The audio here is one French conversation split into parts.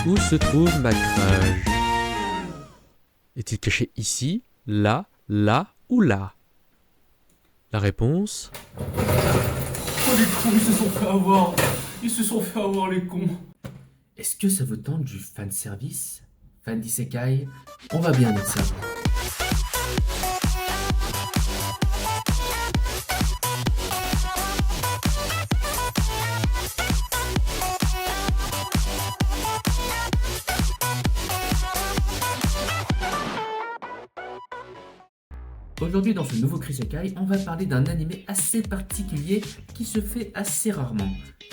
Où se trouve ma crage? Est-il caché ici, là, là ou là? La réponse? Oh les cons, ils se sont fait avoir. Ils se sont fait avoir les cons. Est-ce que ça vous tente du fanservice? Fan d'isekai? On va bien mettre ça. Aujourd'hui, dans ce nouveau Krisekai, on va parler d'un animé assez particulier qui se fait assez rarement.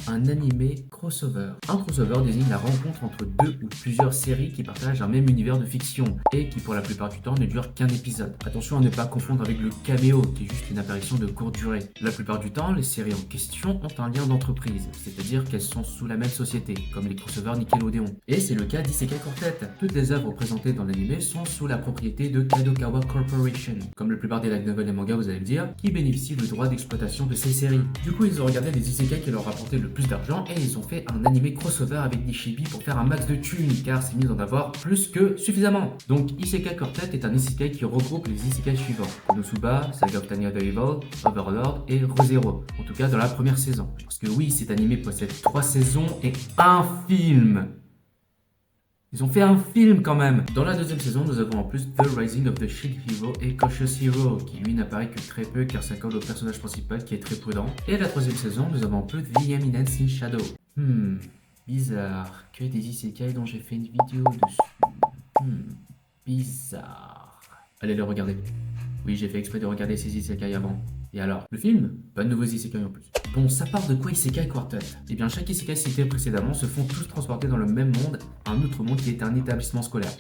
Un animé crossover. Un crossover désigne la rencontre entre deux ou plusieurs séries qui partagent un même univers de fiction et qui pour la plupart du temps ne durent qu'un épisode. Attention à ne pas confondre avec le caméo qui est juste une apparition de courte durée. La plupart du temps, les séries en question ont un lien d'entreprise, c'est-à-dire qu'elles sont sous la même société, comme les crossovers Nickelodeon. Et c'est le cas d'Isekai Quartet. Toutes les œuvres présentées dans l'animé sont sous la propriété de Kadokawa Corporation, comme la plupart des light novels et mangas, vous allez me dire, qui bénéficient du droit d'exploitation de ces séries. Du coup, ils ont regardé les isekai qui leur rapportaient le plus d'argent et ils ont fait un animé crossover avec Nishibi pour faire un max de thunes, car c'est mieux d'en avoir plus que suffisamment. Donc, Isekai Quartet est un isekai qui regroupe les isekai suivants: Konosuba, Saga of Tanya the Evil, Overlord et ReZero. En tout cas, dans la première saison. Parce que oui, cet animé possède 3 saisons et un film. Ils ont fait un film quand même. Dans la deuxième saison, nous avons en plus The Rising of the Shield Hero et Cautious Hero, qui lui n'apparaît que très peu car ça colle au personnage principal qui est très prudent. Et la troisième saison, nous avons en plus The Eminence in Shadow. Bizarre. Que des isekai dont j'ai fait une vidéo dessus. Bizarre. Allez le regarder. Oui, j'ai fait exprès de regarder ces isekai avant. Et alors, le film? Pas de nouveaux isekai en plus. Bon, ça part de quoi Isekai Quartet? Eh bien, chaque isekai cité précédemment se font tous transporter dans le même monde, un autre monde qui est un établissement scolaire.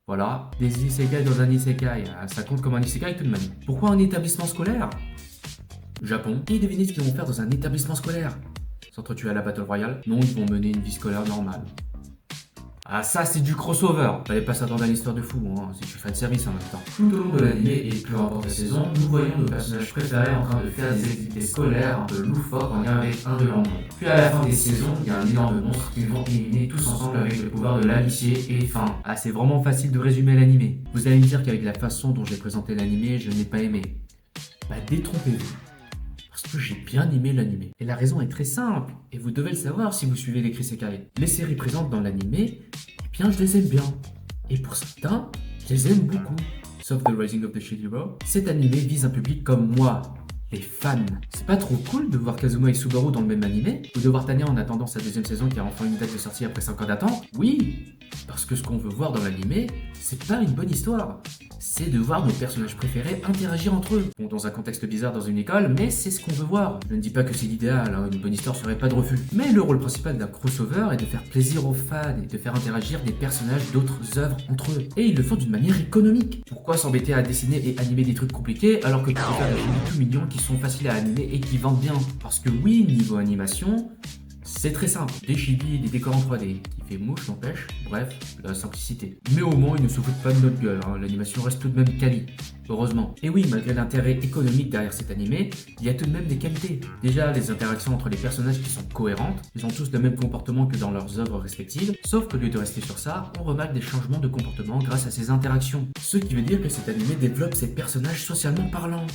Voilà, des isekai dans un isekai, ça compte comme un isekai tout de même. Pourquoi un établissement scolaire? Japon. Et devinez ce qu'ils vont faire dans un établissement scolaire? S'entretuer à la Battle Royale? Non, ils vont mener une vie scolaire normale. Ah, ça c'est du crossover. Fallait pas s'attendre à l'histoire de fou, hein. C'est du fan service en même temps. Tout au long de l'année et peu importe la saison, nous voyons nos personnages préférés en train de faire des activités scolaires un peu loufoques en lien avec un de leurs mondes. Puis à la fin des saisons, il y a un énorme monstre qu'ils vont éliminer tous ensemble avec le pouvoir de l'amitié et fin. Ah, c'est vraiment facile de résumer l'animé. Vous allez me dire qu'avec la façon dont j'ai présenté l'animé, je n'ai pas aimé. Bah détrompez-vous. Parce que j'ai bien aimé l'animé. Et la raison est très simple, et vous devez le savoir si vous suivez les Krisekai. Les séries présentes dans l'animé, eh bien je les aime bien. Et pour certains, je les aime beaucoup. Sauf The Rising of the Shield Hero, cet animé vise un public comme moi, les fans. C'est pas trop cool de voir Kazuma et Subaru dans le même animé? Ou de voir Tanya en attendant sa deuxième saison qui a enfin une date de sortie après 5 ans d'attente? Oui, parce que ce qu'on veut voir dans l'animé, c'est pas une bonne histoire. C'est de voir nos personnages préférés interagir entre eux. Bon, dans un contexte bizarre dans une école, mais c'est ce qu'on veut voir. Je ne dis pas que c'est l'idéal, hein, une bonne histoire serait pas de refus. Mais le rôle principal d'un crossover est de faire plaisir aux fans et de faire interagir des personnages d'autres œuvres entre eux. Et ils le font d'une manière économique. Pourquoi s'embêter à dessiner et animer des trucs compliqués alors que tu peux faire des films tout mignons qui sont faciles à animer et qui vendent bien? Parce que oui, niveau animation, c'est très simple, des chibi et des décors en 3D, qui fait mouche n'empêche, bref, la simplicité. Mais au moins ils ne se foutent pas de notre gueule, hein. L'animation reste tout de même quali, heureusement. Et oui, malgré l'intérêt économique derrière cet animé, il y a tout de même des qualités. Déjà, les interactions entre les personnages qui sont cohérentes, ils ont tous le même comportement que dans leurs œuvres respectives, sauf qu'au lieu de rester sur ça, on remarque des changements de comportement grâce à ces interactions. Ce qui veut dire que cet animé développe ses personnages socialement parlant.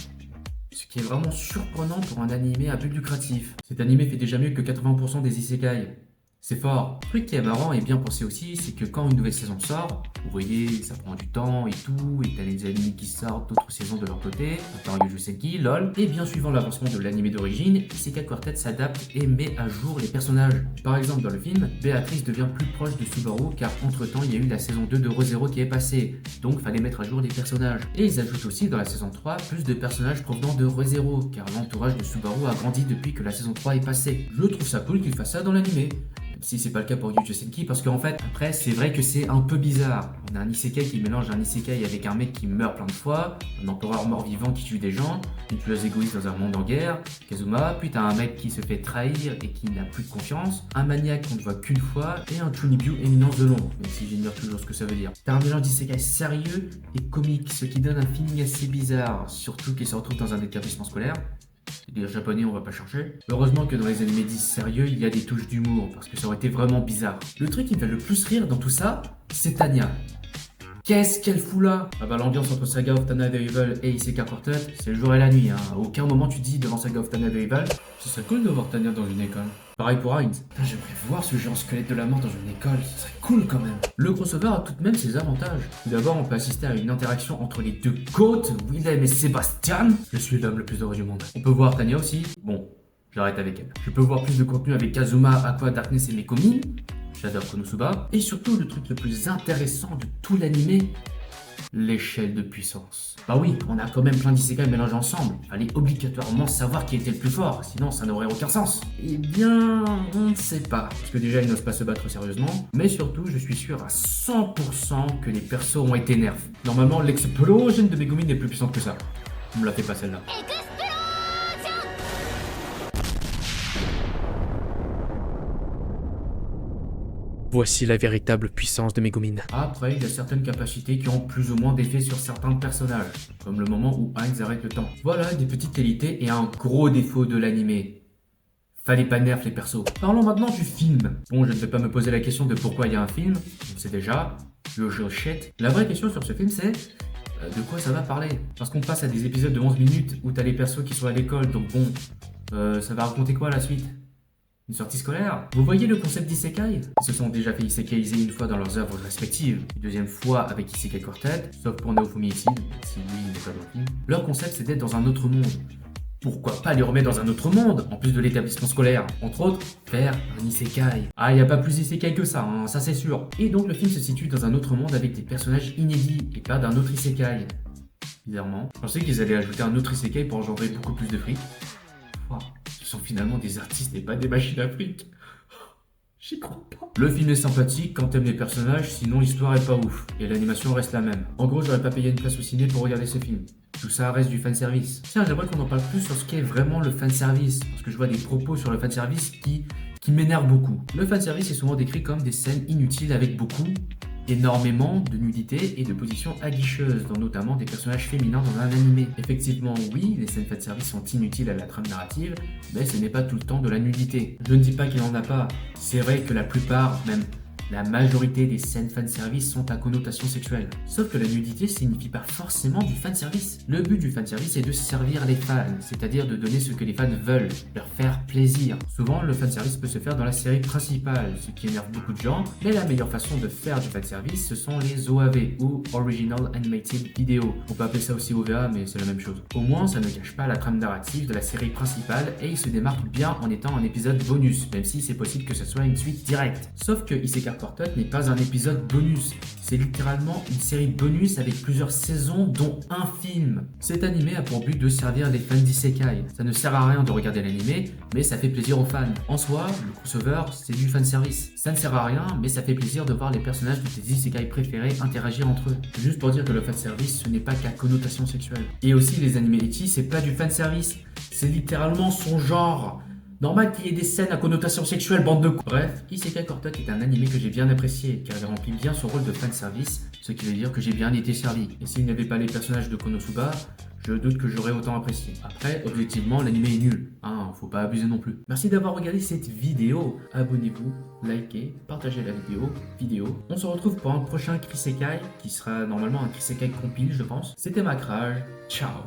Ce qui est vraiment surprenant pour un animé à but lucratif. Cet animé fait déjà mieux que 80% des isekai. C'est fort. Le truc qui est marrant et bien pensé aussi, c'est que quand une nouvelle saison sort, vous voyez, ça prend du temps et tout, et t'as les animés qui sortent d'autres saisons de leur côté, par Yu Senki, lol, et bien suivant l'avancement de l'animé d'origine, Isekai Quartet s'adapte et met à jour les personnages. Par exemple, dans le film, Béatrice devient plus proche de Subaru car entre-temps, il y a eu la saison 2 de ReZero qui est passée, donc fallait mettre à jour les personnages. Et ils ajoutent aussi dans la saison 3 plus de personnages provenant de ReZero, car l'entourage de Subaru a grandi depuis que la saison 3 est passée. Je trouve ça cool qu'ils fassent ça dans l'animé. Si c'est pas le cas pour Yu Senki, parce qu'en fait, après, c'est vrai que c'est un peu bizarre. On a un isekai qui mélange un isekai avec un mec qui meurt plein de fois, un empereur mort-vivant qui tue des gens, une tueuse égoïste dans un monde en guerre, Kazuma, puis t'as un mec qui se fait trahir et qui n'a plus de confiance, un maniaque qu'on ne voit qu'une fois, et un Chunibyu éminence de l'ombre, même si j'ignore toujours ce que ça veut dire. T'as un mélange d'isekai sérieux et comique, ce qui donne un feeling assez bizarre, surtout qu'il se retrouve dans un établissement scolaire. C'est des japonais, on va pas chercher. Heureusement que dans les animés dits sérieux, il y a des touches d'humour, parce que ça aurait été vraiment bizarre. Le truc qui me fait le plus rire dans tout ça, c'est Tanya. Qu'est-ce qu'elle fout là? Ah bah l'ambiance entre Saga of Tana the Evil et Isekai Quartet, c'est le jour et la nuit. Hein. À aucun moment tu dis devant Saga of Tana the Evil, ce serait cool de voir Tanya dans une école. Pareil pour Heinz. Putain, j'aimerais voir ce genre squelette de la mort dans une école, ce serait cool quand même. Le crossover a tout de même ses avantages. Tout d'abord, on peut assister à une interaction entre les deux côtes, Willem et Sébastien. Je suis l'homme le plus heureux du monde. On peut voir Tanya aussi. Bon, j'arrête avec elle. Je peux voir plus de contenu avec Kazuma, Aqua, Darkness et Mekomi. J'adore Konosuba. Et surtout, le truc le plus intéressant de tout l'animé, l'échelle de puissance. Bah oui, on a quand même plein d'isekai mélangés ensemble. Fallait obligatoirement savoir qui était le plus fort, sinon ça n'aurait aucun sens. Eh bien, on ne sait pas. Parce que déjà, ils n'osent pas se battre sérieusement. Mais surtout, je suis sûr à 100% que les persos ont été nerfs. Normalement, l'explosion de Megumi n'est plus puissante que ça. On me la fait pas celle-là. Voici la véritable puissance de Megumin. Après, il y a certaines capacités qui ont plus ou moins d'effet sur certains personnages, comme le moment où Heinz arrête le temps. Voilà des petites qualités et un gros défaut de l'animé. Fallait pas nerf les persos. Parlons maintenant du film. Bon, je ne vais pas me poser la question de pourquoi il y a un film, je sais déjà, je shit. La vraie question sur ce film c'est de quoi ça va parler. Parce qu'on passe à des épisodes de 11 minutes où t'as les persos qui sont à l'école, donc bon, ça va raconter quoi la suite? Une sortie scolaire? Vous voyez le concept d'isekai? Ils se sont déjà fait isekaiser une fois dans leurs œuvres respectives, une deuxième fois avec Isekai Quartet, sauf pour Naofumi Issei, si lui n'est pas dans le film. Leur concept c'est d'être dans un autre monde. Pourquoi pas les remettre dans un autre monde, en plus de l'établissement scolaire? Entre autres, faire un isekai. Ah, y a pas plus isekai que ça, hein, ça c'est sûr. Et donc le film se situe dans un autre monde avec des personnages inédits, et pas d'un autre isekai. Bizarrement. Je pensais qu'ils allaient ajouter un autre isekai pour engendrer beaucoup plus de fric. Wow. Ce sont finalement des artistes et pas des machines à fric. J'y crois pas. Le film est sympathique quand t'aimes les personnages, sinon l'histoire est pas ouf. Et l'animation reste la même. En gros, j'aurais pas payé une place au ciné pour regarder ce film. Tout ça reste du fanservice. Tiens, j'aimerais qu'on en parle plus sur ce qu'est vraiment le fanservice. Parce que je vois des propos sur le fanservice qui m'énervent beaucoup. Le fanservice est souvent décrit comme des scènes inutiles avec énormément de nudité et de positions aguicheuses, dans notamment des personnages féminins dans un animé. Effectivement, oui, les scènes fanservice sont inutiles à la trame narrative, mais ce n'est pas tout le temps de la nudité. Je ne dis pas qu'il n'y en a pas. C'est vrai que la plupart, même la majorité des scènes fanservice sont à connotation sexuelle. Sauf que la nudité signifie pas forcément du fanservice. Le but du fanservice est de servir les fans, c'est-à-dire de donner ce que les fans veulent, leur faire plaisir. Souvent, le fanservice peut se faire dans la série principale, ce qui énerve beaucoup de gens, mais la meilleure façon de faire du fanservice, ce sont les OAV, ou Original Animated Video. On peut appeler ça aussi OVA, mais c'est la même chose. Au moins, ça ne cache pas la trame narrative de la série principale, et il se démarque bien en étant un épisode bonus, même si c'est possible que ce soit une suite directe. Sauf que Isekai Quartet n'est pas un épisode bonus, c'est littéralement une série bonus avec plusieurs saisons dont un film. Cet animé a pour but de servir les fans d'isekai. Ça ne sert à rien de regarder l'animé, mais ça fait plaisir aux fans. En soi, le crossover, c'est du fanservice. Ça ne sert à rien, mais ça fait plaisir de voir les personnages de tes isekai préférés interagir entre eux. Juste pour dire que le fanservice, ce n'est pas qu'à connotation sexuelle. Et aussi, les animés ecchi, c'est pas du fanservice, c'est littéralement son genre. Normal qu'il y ait des scènes à connotation sexuelle, bande de coups. Bref, Isekai Quartet est un animé que j'ai bien apprécié, car il remplit bien son rôle de fanservice, ce qui veut dire que j'ai bien été servi. Et s'il n'y avait pas les personnages de Konosuba, je doute que j'aurais autant apprécié. Après, objectivement, l'animé est nul, hein, faut pas abuser non plus. Merci d'avoir regardé cette vidéo. Abonnez-vous, likez, partagez la vidéo. On se retrouve pour un prochain Krisekai, qui sera normalement un Krisekai compile, je pense. C'était Macrage, ciao.